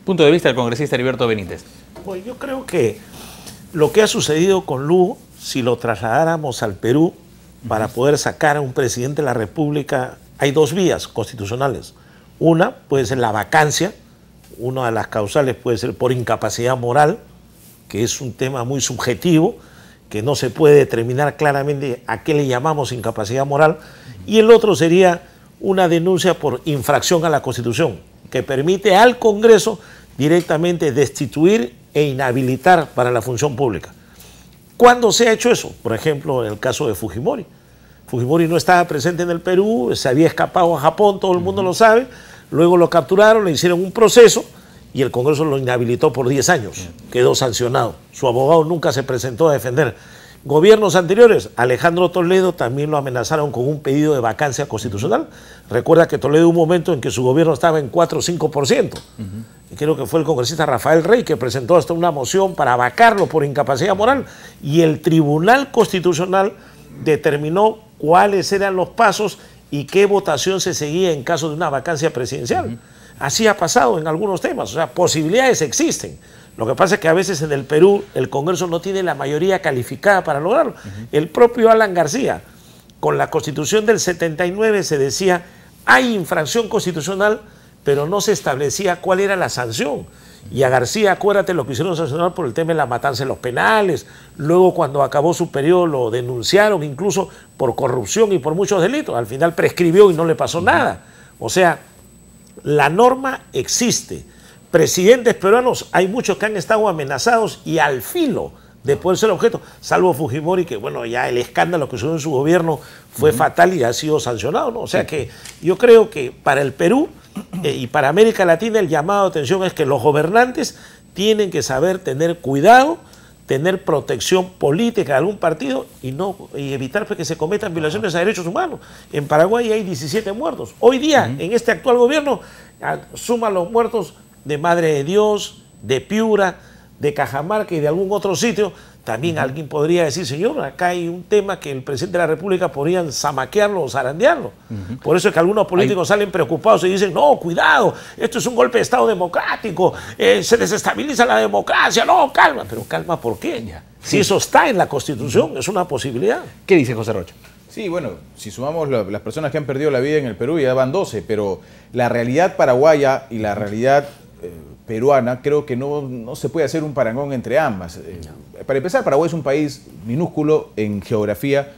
Punto de vista del congresista Heriberto Benítez. Pues yo creo que lo que ha sucedido con Lugo, si lo trasladáramos al Perú, para poder sacar a un presidente de la República, hay dos vías constitucionales. Una puede ser la vacancia, una de las causales puede ser por incapacidad moral, que es un tema muy subjetivo, que no se puede determinar claramente a qué le llamamos incapacidad moral, y el otro sería una denuncia por infracción a la Constitución, que permite al Congreso directamente destituir e inhabilitar para la función pública. ¿Cuándo se ha hecho eso? Por ejemplo, en el caso de Fujimori. Fujimori no estaba presente en el Perú, se había escapado a Japón, todo el mundo lo sabe, luego lo capturaron, le hicieron un proceso y el Congreso lo inhabilitó por 10 años, quedó sancionado. Su abogado nunca se presentó a defender. Gobiernos anteriores, Alejandro Toledo también lo amenazaron con un pedido de vacancia constitucional. Recuerda que Toledo hubo un momento en que su gobierno estaba en 4 o 5%. Y creo que fue el congresista Rafael Rey que presentó hasta una moción para vacarlo por incapacidad moral. Y el Tribunal Constitucional determinó cuáles eran los pasos y qué votación se seguía en caso de una vacancia presidencial. Así ha pasado en algunos temas, o sea, posibilidades existen. Lo que pasa es que a veces en el Perú el Congreso no tiene la mayoría calificada para lograrlo. El propio Alan García, con la Constitución del 79 se decía, hay infracción constitucional, pero no se establecía cuál era la sanción. Y a García, acuérdate lo que hicieron sancionar por el tema de la matanza en los penales. Luego, cuando acabó su periodo, lo denunciaron incluso por corrupción y por muchos delitos. Al final prescribió y no le pasó nada. O sea, la norma existe. Presidentes peruanos, hay muchos que han estado amenazados y al filo de poder ser objeto, salvo Fujimori, que bueno, ya el escándalo que sucedió en su gobierno fue fatal y ha sido sancionado, ¿no? O sea que yo creo que para el Perú y para América Latina el llamado de atención es que los gobernantes tienen que saber tener cuidado, tener protección política de algún partido y evitar que se cometan violaciones a derechos humanos. En Paraguay hay 17 muertos. Hoy día, en este actual gobierno, suma los muertos de Madre de Dios, de Piura, de Cajamarca y de algún otro sitio. También alguien podría decir, señor, acá hay un tema que el presidente de la República podrían zamaquearlo o zarandearlo. Por eso es que algunos políticos salen preocupados y dicen, no, cuidado, esto es un golpe de Estado democrático, se desestabiliza la democracia, no, calma. Pero calma, ¿por qué? Si eso está en la Constitución, es una posibilidad. ¿Qué dice José Rocha? Sí, bueno, si sumamos las personas que han perdido la vida en el Perú, ya van 12, pero la realidad paraguaya y la realidad peruana, creo que no se puede hacer un parangón entre ambas. Para empezar, Paraguay es un país minúsculo en geografía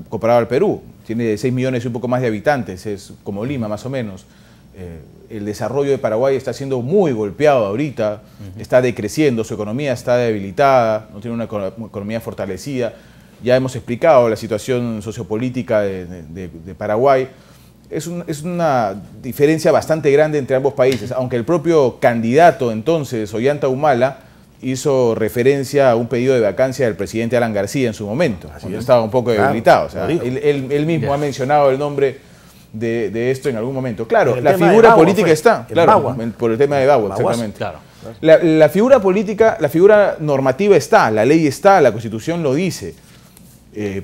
comparado al Perú. Tiene 6 millones y un poco más de habitantes, es como Lima más o menos. El desarrollo de Paraguay está siendo muy golpeado ahorita, está decreciendo, su economía está debilitada, no tiene una economía fortalecida. Ya hemos explicado la situación sociopolítica de Paraguay. Es una diferencia bastante grande entre ambos países, aunque el propio candidato entonces, Ollanta Humala, hizo referencia a un pedido de vacancia del presidente Alan García en su momento, cuando estaba un poco debilitado. O sea, él mismo ha mencionado el nombre de esto en algún momento. Claro, la figura política está, claro, por el tema de Bagua, exactamente. Claro. La figura política, la figura normativa está, la ley está, la Constitución lo dice.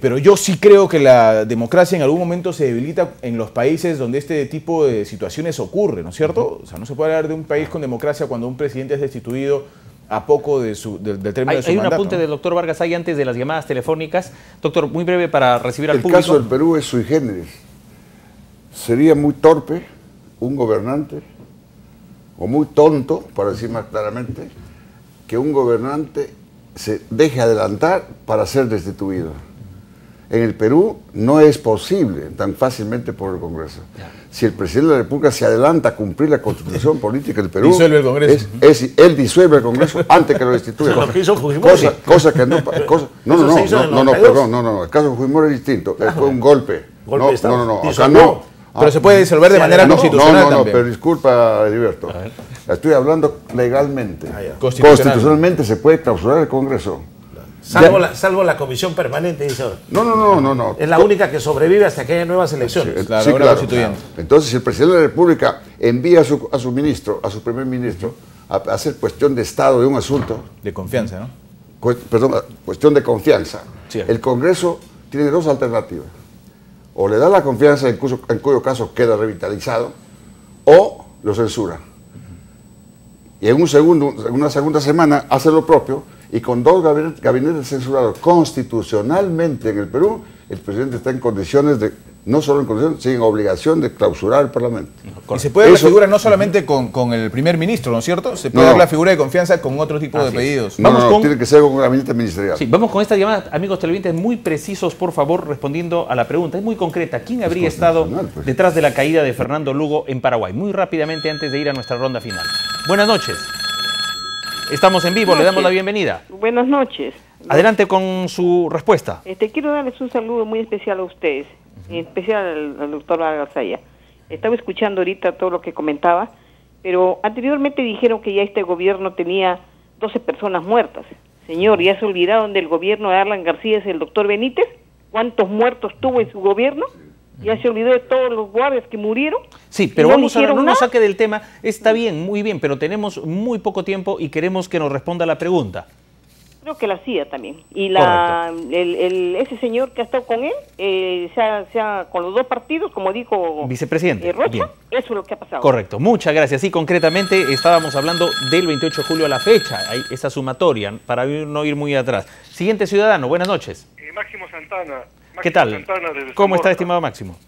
Pero yo sí creo que la democracia en algún momento se debilita en los países donde este tipo de situaciones ocurren, ¿no es cierto? O sea, no se puede hablar de un país con democracia cuando un presidente es destituido a poco del término de su mandato. Hay un apunte del doctor Vargas ahí antes de las llamadas telefónicas. Doctor, muy breve para recibir al público. El caso del Perú es sui generis. Sería muy torpe un gobernante, o muy tonto, para decir más claramente, que un gobernante se deje adelantar para ser destituido. En el Perú no es posible tan fácilmente por el Congreso. Si el presidente de la República se adelanta a cumplir la Constitución política del Perú, disuelve el Congreso. Él disuelve el Congreso antes que lo destituya. Lo que hizo Fujimori. Cosa que no, el caso de Fujimori es distinto. Fue un golpe. Acá no. Pero se puede disolver de manera constitucional también. Pero disculpa, Heriberto. Estoy hablando legalmente. Constitucionalmente se puede clausurar el Congreso. Salvo la comisión permanente, dice ahora. No. Es la única que sobrevive hasta que haya nuevas elecciones. Sí, claro. Entonces, si el presidente de la República envía a su ministro, a su primer ministro, a hacer cuestión de Estado de un asunto... De confianza, ¿no? Cuestión de confianza. Sí. El Congreso tiene dos alternativas. O le da la confianza, en cuyo caso queda revitalizado, o lo censura. y en una segunda semana hace lo propio, y con 2 gabinetes censurados constitucionalmente en el Perú, el presidente está en condiciones de, no solo en condiciones, sino en obligación de clausurar el Parlamento. Y se puede dar la figura no solamente con el primer ministro, ¿no es cierto? Se puede dar la figura de confianza con otro tipo de pedidos. No, tiene que ser con un gabinete ministerial. Sí, vamos con esta llamada, amigos televidentes, muy precisos, por favor, respondiendo a la pregunta. Es muy concreta. ¿Quién habría estado detrás de la caída de Fernando Lugo en Paraguay? Muy rápidamente, antes de ir a nuestra ronda final. Buenas noches. Estamos en vivo, le damos la bienvenida. Buenas noches. Adelante con su respuesta. Quiero darles un saludo muy especial a ustedes, en especial al doctor Vargas Saya. Estaba escuchando ahorita todo lo que comentaba, pero anteriormente dijeron que ya este gobierno tenía 12 personas muertas. Señor, ¿ya se olvidaron del gobierno de Arlan García, es el doctor Benítez? ¿Cuántos muertos tuvo en su gobierno? ¿Ya se olvidó de todos los guardias que murieron? Sí, pero vamos a ver, no nos saque del tema. Está bien, muy bien, pero tenemos muy poco tiempo y queremos que nos responda la pregunta. Creo que la CIA también. Y ese señor que ha estado con él, con los 2 partidos, como dijo vicepresidente Rocha, bien. Eso es lo que ha pasado. Correcto, muchas gracias. Sí, concretamente estábamos hablando del 28 de julio a la fecha, hay esa sumatoria, para no ir muy atrás. Siguiente ciudadano, buenas noches. Máximo Santana. ¿Qué tal? ¿Cómo está, estimado Máximo?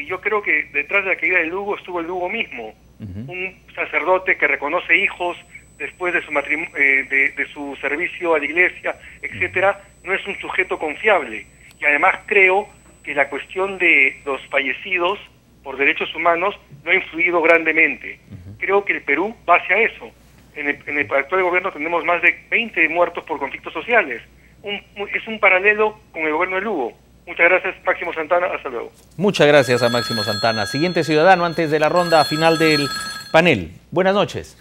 Yo creo que detrás de la caída de Lugo estuvo el Lugo mismo, un sacerdote que reconoce hijos después de su de su servicio a la iglesia, etcétera, no es un sujeto confiable. Y además creo que la cuestión de los fallecidos por derechos humanos no ha influido grandemente. Creo que el Perú va hacia eso. En el actual gobierno tenemos más de 20 muertos por conflictos sociales. Es un paralelo con el gobierno de Lugo. Muchas gracias, Máximo Santana. Hasta luego. Muchas gracias a Máximo Santana. Siguiente ciudadano antes de la ronda final del panel. Buenas noches.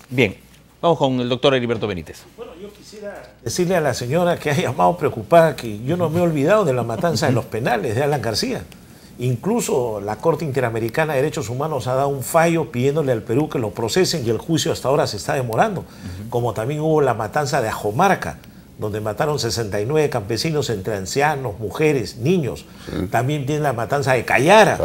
Bien, vamos con el doctor Heriberto Benítez. Bueno, yo quisiera decirle a la señora que ha llamado preocupada que yo no me he olvidado de la matanza de los penales de Arlan García. Incluso la Corte Interamericana de Derechos Humanos ha dado un fallo pidiéndole al Perú que lo procesen y el juicio hasta ahora se está demorando. Como también hubo la matanza de Ajomarca, donde mataron 69 campesinos entre ancianos, mujeres, niños. También tiene la matanza de Cayara.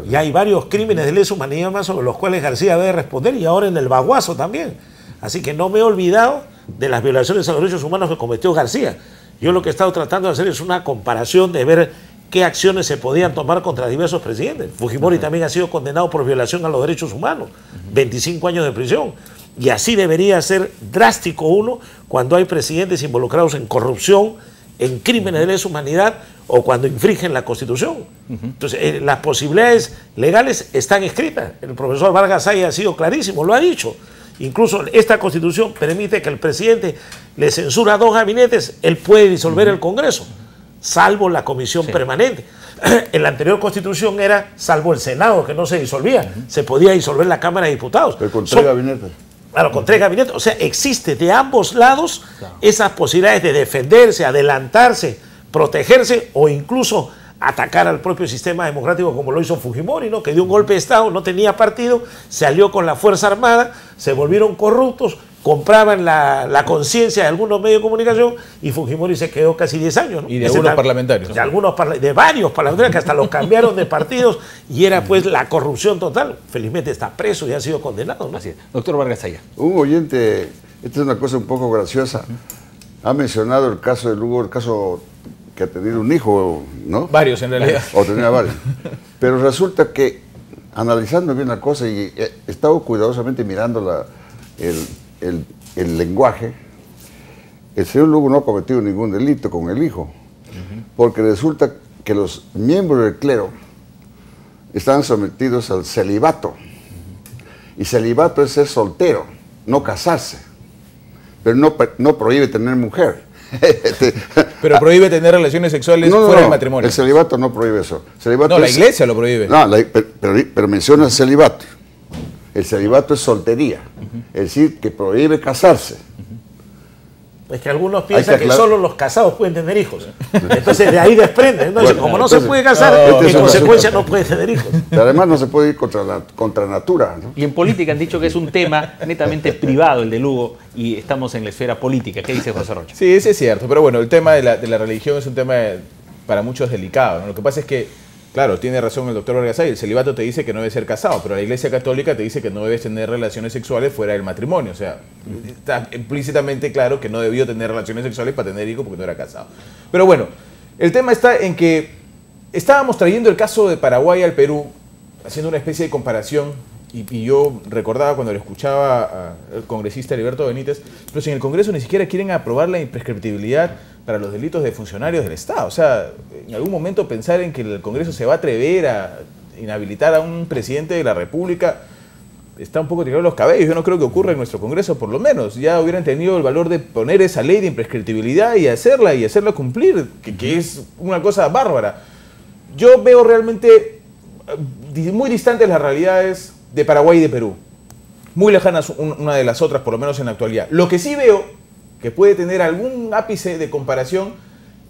Y hay varios crímenes de lesa humanidad más sobre los cuales García debe responder, y ahora en el Baguazo también. Así que no me he olvidado de las violaciones a los derechos humanos que cometió García. Yo lo que he estado tratando de hacer es una comparación de ver qué acciones se podían tomar contra diversos presidentes. Fujimori también ha sido condenado por violación a los derechos humanos, 25 años de prisión. Y así debería ser drástico uno cuando hay presidentes involucrados en corrupción, en crímenes de lesa humanidad o cuando infringen la Constitución. Entonces, las posibilidades legales están escritas. El profesor Vargas Saya ha sido clarísimo, lo ha dicho. Incluso esta Constitución permite que el presidente le censura 2 gabinetes, él puede disolver el Congreso, salvo la comisión permanente. En la anterior Constitución era salvo el Senado, que no se disolvía, se podía disolver la Cámara de Diputados. Pero con 3 gabinetes. Claro, con 3 gabinetes. O sea, existe de ambos lados esas posibilidades de defenderse, adelantarse, protegerse o incluso atacar al propio sistema democrático, como lo hizo Fujimori, ¿no? Que dio un golpe de Estado, no tenía partido, se alió con la Fuerza Armada, se volvieron corruptos, compraban la conciencia de algunos medios de comunicación y Fujimori se quedó casi 10 años, ¿no? Y de algunos parlamentarios. De varios parlamentarios que hasta los cambiaron de partidos y era pues la corrupción total. Felizmente está preso y ha sido condenado, ¿no? Así es. Doctor Vargas Saya. Un oyente, esta es una cosa un poco graciosa, ha mencionado el caso de Lugo, el caso que ha tenido un hijo, ¿no? Varios en realidad. O tenía varios. Pero resulta que, analizando bien la cosa y he estado cuidadosamente mirando el lenguaje, el señor Lugo no ha cometido ningún delito con el hijo, porque resulta que los miembros del clero están sometidos al celibato, y celibato es ser soltero, no casarse, pero no prohíbe tener mujer. Pero prohíbe tener relaciones sexuales fuera del matrimonio. El celibato no prohíbe eso. No, la iglesia lo prohíbe. No, pero menciona el celibato. El celibato es soltería, es decir, que prohíbe casarse. Es que algunos piensan que solo los casados pueden tener hijos. Entonces de ahí desprenden. Entonces, como no se puede casar, en consecuencia no puede tener hijos. Pero además no se puede ir contra natura, ¿no? Y en política han dicho que es un tema netamente privado el de Lugo y estamos en la esfera política. ¿Qué dice José Rocha? Sí, eso es cierto. Pero bueno, el tema de la religión es un tema para muchos delicado, ¿no? Lo que pasa es que Claro, tiene razón el doctor Vargas Saya, el celibato te dice que no debes ser casado, pero la Iglesia Católica te dice que no debes tener relaciones sexuales fuera del matrimonio. O sea, está implícitamente claro que no debió tener relaciones sexuales para tener hijos porque no era casado. Pero bueno, el tema está en que estábamos trayendo el caso de Paraguay al Perú, haciendo una especie de comparación, y yo recordaba cuando le escuchaba al congresista Heriberto Benítez, pero si en el Congreso ni siquiera quieren aprobar la imprescriptibilidad para los delitos de funcionarios del Estado. O sea, en algún momento pensar en que el Congreso se va a atrever a inhabilitar a un presidente de la República está un poco tirado los cabellos. Yo no creo que ocurra en nuestro Congreso, por lo menos. Ya hubieran tenido el valor de poner esa ley de imprescriptibilidad y hacerla cumplir, que es una cosa bárbara. Yo veo realmente muy distantes las realidades de Paraguay y de Perú. Muy lejanas una de las otras, por lo menos en la actualidad. Lo que sí veo que puede tener algún ápice de comparación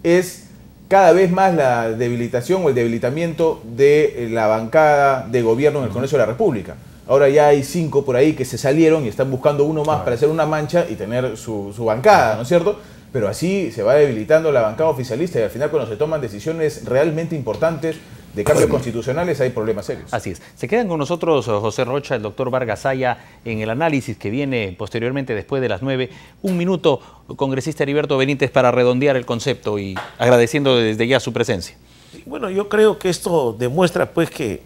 es cada vez más la debilitación o el debilitamiento de la bancada de gobierno en el Congreso de la República. Ahora ya hay 5 por ahí que se salieron y están buscando uno más para hacer una mancha y tener su bancada, ¿no es cierto? Pero así se va debilitando la bancada oficialista y al final cuando se toman decisiones realmente importantes de cambios constitucionales hay problemas serios. Así es. Se quedan con nosotros José Rocha, el doctor Vargas Saya, en el análisis que viene posteriormente después de las 9. Un minuto, congresista Heriberto Benítez, para redondear el concepto y agradeciendo desde ya su presencia. Bueno, yo creo que esto demuestra pues que,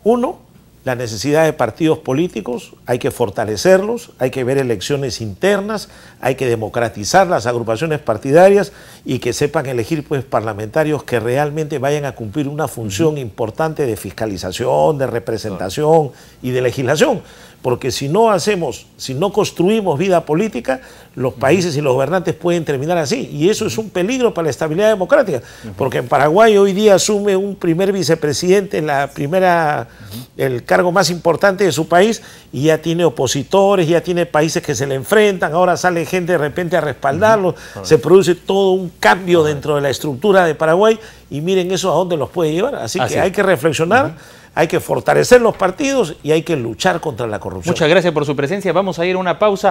uno, la necesidad de partidos políticos, hay que fortalecerlos, hay que ver elecciones internas, hay que democratizar las agrupaciones partidarias y que sepan elegir pues parlamentarios que realmente vayan a cumplir una función importante de fiscalización, de representación y de legislación. Porque si no construimos vida política, los países y los gobernantes pueden terminar así. Y eso es un peligro para la estabilidad democrática. Porque en Paraguay hoy día asume un primer vicepresidente, el cargo más importante de su país, y ya tiene opositores, ya tiene países que se le enfrentan, ahora sale gente de repente a respaldarlo, se produce todo un cambio dentro de la estructura de Paraguay, y miren eso a dónde los puede llevar. Así que hay que reflexionar. Hay que fortalecer los partidos y hay que luchar contra la corrupción. Muchas gracias por su presencia. Vamos a ir a una pausa.